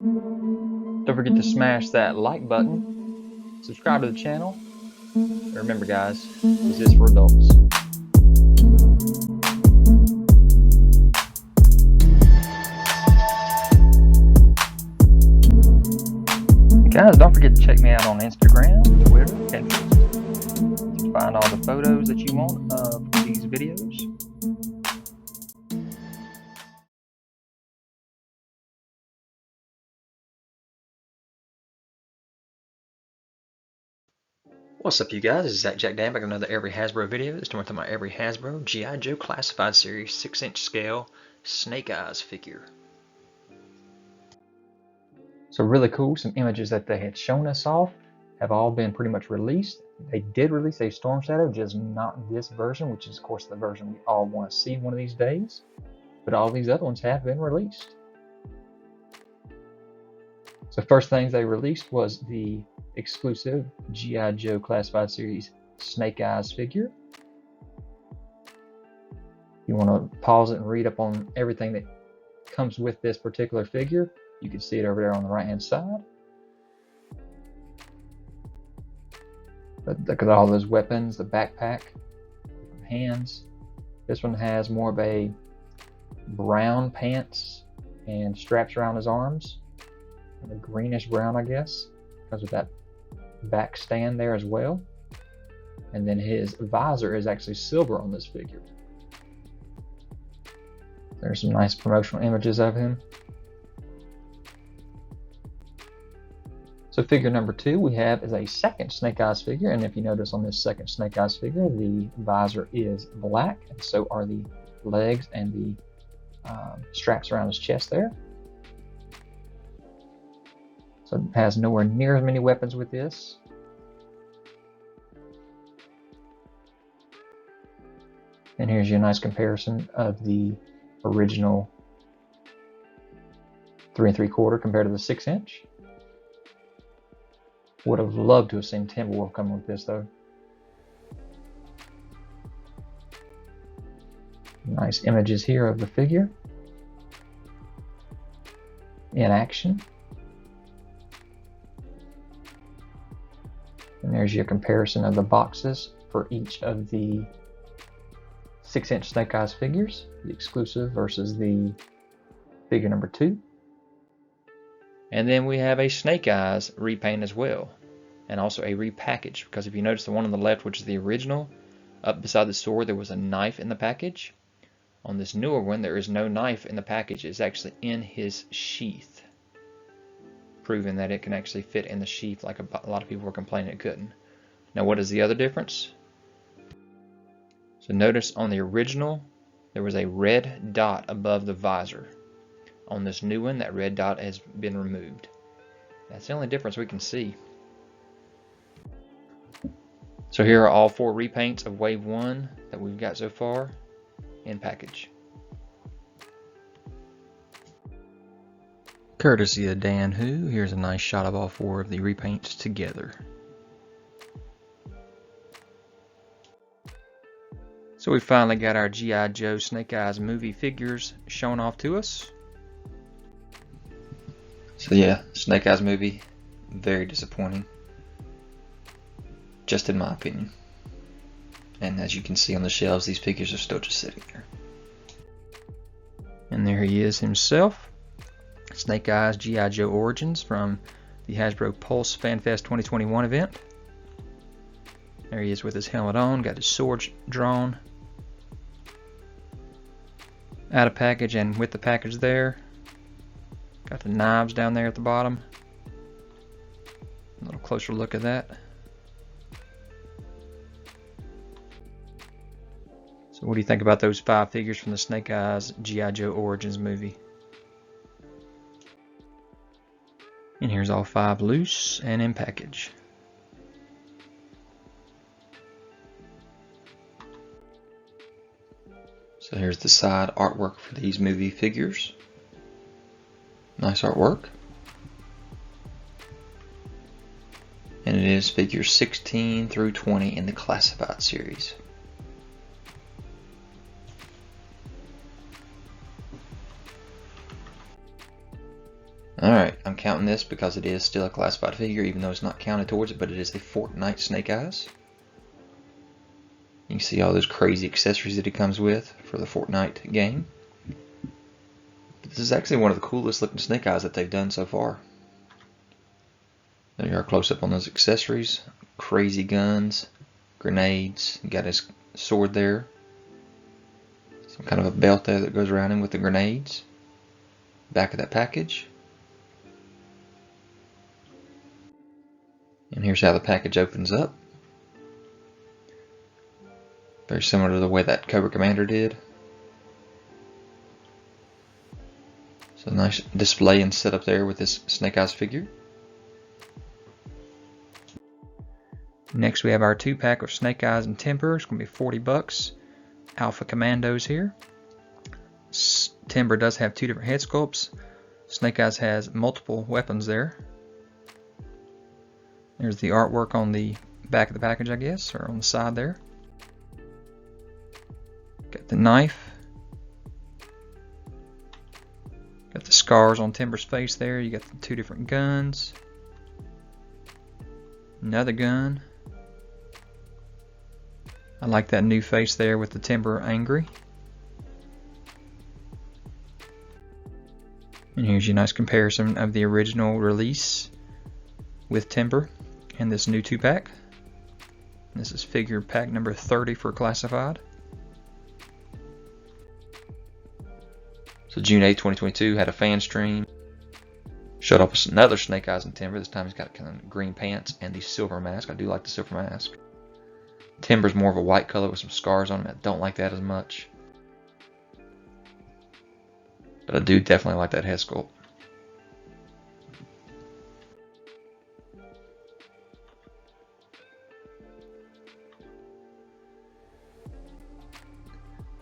Don't forget to smash that like button, subscribe to the channel, and remember guys, this is for adults. Guys, don't forget to check me out on Instagram, Twitter, Pinterest to find all the photos that you want of these videos. What's up you guys, this is ZacJacDan back with another Every Hasbro video. This time we're talking about Every Hasbro G.I. Joe Classified Series 6-inch scale Snake Eyes figure. So really cool, some images that they had shown us off have all been pretty much released. They did release a Storm Shadow, just not this version, which is of course the version we all want to see one of these days. But all these other ones have been released. So first things they released was the exclusive G.I. Joe Classified Series Snake Eyes figure. You want to pause it and read up on everything that comes with this particular figure. You can see it over there on the right hand side. But look at all those weapons, the backpack, different hands. This one has more of a brown pants and straps around his arms. A greenish brown, I guess, because of that back stand there as well. And then his visor is actually silver on this figure. There's some nice promotional images of him. So figure number 2 we have is a second Snake Eyes figure, and if you notice on this second Snake Eyes figure, the visor is black, and so are the legs and the straps around his chest there. So it has nowhere near as many weapons with this. And here's your nice comparison of the original 3 3/4 compared to the 6-inch. Would have loved to have seen Timberwolf come with this though. Nice images here of the figure in action. And there's your comparison of the boxes for each of the 6-inch Snake Eyes figures, the exclusive versus the figure number 2. And then we have a Snake Eyes repaint as well, and also a repackage, because if you notice the one on the left, which is the original, up beside the sword there was a knife in the package. On this newer one there is no knife in the package, it's actually in his sheath, proving that it can actually fit in the sheath like a lot of people were complaining it couldn't. Now what is the other difference? So notice on the original there was a red dot above the visor. On this new one that red dot has been removed. That's the only difference we can see. So here are all 4 repaints of Wave 1 that we've got so far in package. Courtesy of Dan Who, here's a nice shot of all 4 of the repaints together. So we finally got our G.I. Joe Snake Eyes movie figures shown off to us. So yeah, Snake Eyes movie, very disappointing, just in my opinion. And as you can see on the shelves, these figures are still just sitting there. And there he is himself, Snake Eyes G.I. Joe Origins from the Hasbro Pulse FanFest 2021 event. There he is with his helmet on, got his sword drawn. Out of package and with the package there. Got the knives down there at the bottom. A little closer look at that. So what do you think about those 5 figures from the Snake Eyes G.I. Joe Origins movie? And here's all 5 loose and in package. So here's the side artwork for these movie figures. Nice artwork. And it is figures 16 through 20 in the Classified series. Alright, I'm I'm counting this because it is still a classified figure, even though it's not counted towards it, but it is a Fortnite Snake Eyes. You can see all those crazy accessories that it comes with for the Fortnite game. This is actually one of the coolest looking Snake Eyes that they've done so far. There you are, close up on those accessories. Crazy guns, grenades, you got his sword there. Some kind of a belt there that goes around him with the grenades. Back of that package. And here's how the package opens up. Very similar to the way that Cobra Commander did. So nice display and setup there with this Snake Eyes figure. Next we have our 2-pack of Snake Eyes and Timber. It's going to be 40 bucks. Alpha Commandos here. Timber does have 2 different head sculpts. Snake Eyes has multiple weapons there. There's the artwork on the back of the package, I guess, or on the side there. Got the knife. Got the scars on Timber's face there. You got the 2 different guns. Another gun. I like that new face there with the Timber angry. And here's your nice comparison of the original release with Timber and this new 2-pack. This is figure pack number 30 for classified. So June 8, 2022 had a fan stream. Showed off another Snake Eyes and Timber. This time he's got kind of green pants and the silver mask. I do like the silver mask. Timber's more of a white color with some scars on him. I don't like that as much. But I do definitely like that head sculpt.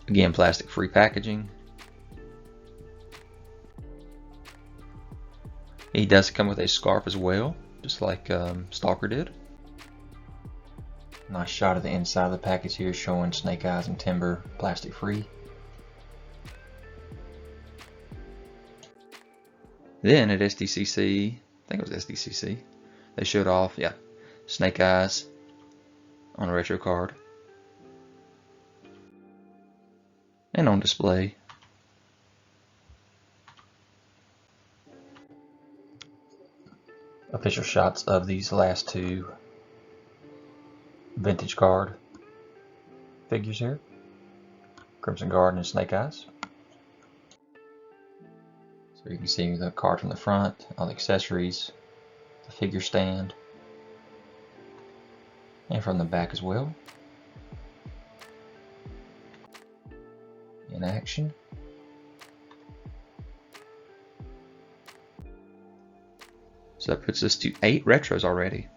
Again, plastic free packaging. He does come with a scarf as well, just like Stalker did. Nice shot of the inside of the package here showing Snake Eyes and Timber plastic free. Then at SDCC, I think it was SDCC, they showed off, Snake Eyes on a retro card. And on display. Official shots of these last 2 vintage card figures here. Crimson Guard and Snake Eyes. So you can see the card from the front, all the accessories, the figure stand, and from the back as well. In action. So that puts us to 8 retros already.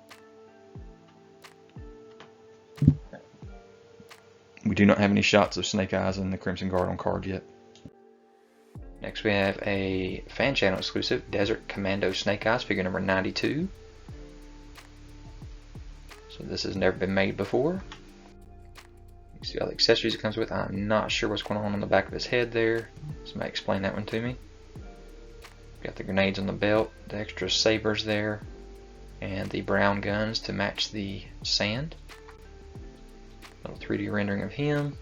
We do not have any shots of Snake Eyes and the Crimson Guard on card yet. Next we have a fan channel exclusive Desert Commando Snake Eyes figure number 92. So this has never been made before. You can see all the accessories it comes with. I'm not sure what's going on the back of his head there. Somebody explain that one to me. Got the grenades on the belt, the extra sabers there, and the brown guns to match the sand. Little 3D rendering of him.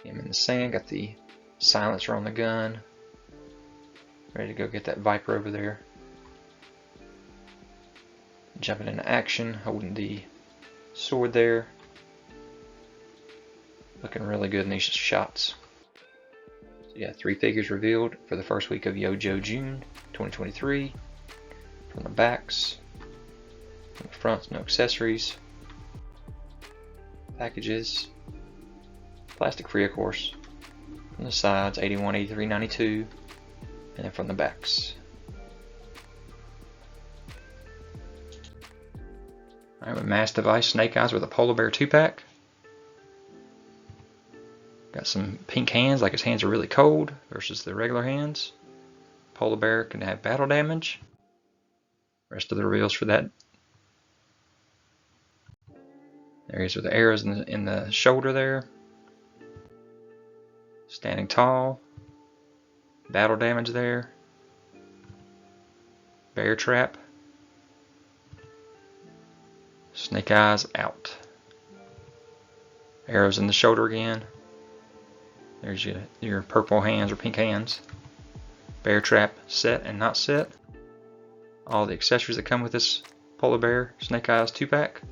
Him in the sand, got the silencer on the gun. Ready to go get that Viper over there. Jumping into action, holding the sword there. Looking really good in these shots. So yeah, 3 figures revealed for the first week of YoJo June 2023. From the backs, from the fronts, no accessories. Packages, plastic free of course. From the sides, 81, 83, 92, and then from the backs. Alright, with Mass Device Snake Eyes with a Polar Bear 2-pack. Got some pink hands, like his hands are really cold versus the regular hands. polar bear can have battle damage. Rest of the reveals for that. There he is with the arrows in the shoulder there. Standing tall. Battle damage there. Bear trap. Snake eyes out. Arrows in the shoulder again. There's your purple hands or pink hands. Bear trap set and not set. All the accessories that come with this polar bear snake eyes 2-pack.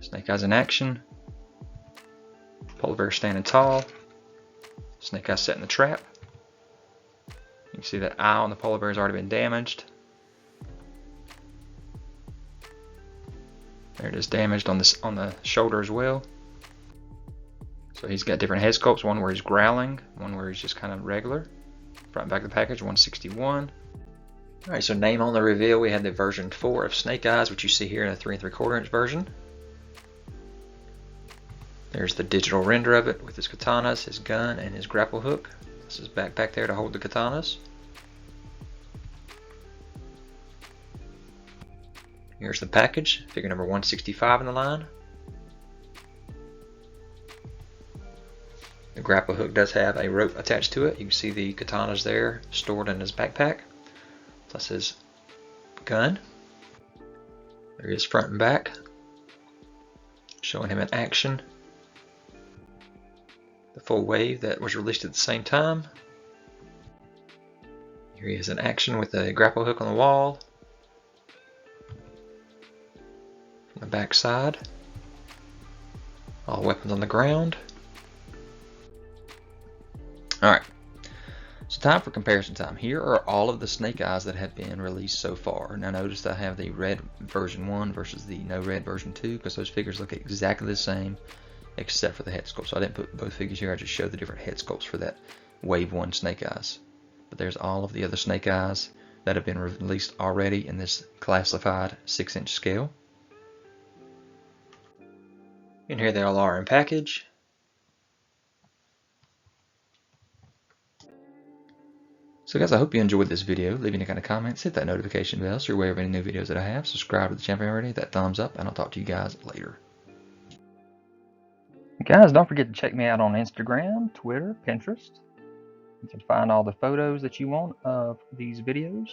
Snake eyes in action. Polar bear standing tall. Snake eyes set in the trap. You can see that eye on the polar bear has already been damaged. There it is, damaged on the shoulder as well. So he's got different head sculpts, one where he's growling, one where he's just kind of regular. Front and back of the package, 161. Alright, so name on the reveal, we had the version 4 of Snake Eyes, which you see here in a 3 3/4 inch version. There's the digital render of it with his katanas, his gun, and his grapple hook. This is backpack there to hold the katanas. Here's the package, figure number 165 in the line. The grapple hook does have a rope attached to it. You can see the katanas there stored in his backpack, plus his gun. There he is front and back, showing him in action. The full wave that was released at the same time. Here he is in action with the grapple hook on the wall. From the back side. All weapons on the ground. Alright, so time for comparison time. Here are all of the Snake Eyes that have been released so far. Now notice I have the red version 1 versus the no red version 2 because those figures look exactly the same except for the head sculpt. So I didn't put both figures here, I just showed the different head sculpts for that Wave 1 Snake Eyes. But there's all of the other Snake Eyes that have been released already in this classified 6-inch scale. And here they all are in package. So guys, I hope you enjoyed this video. Leave any kind of comments, hit that notification bell so you're aware of any new videos that I have. Subscribe to the channel already, hit that thumbs up, and I'll talk to you guys later. Guys, don't forget to check me out on Instagram, Twitter, Pinterest. You can find all the photos that you want of these videos.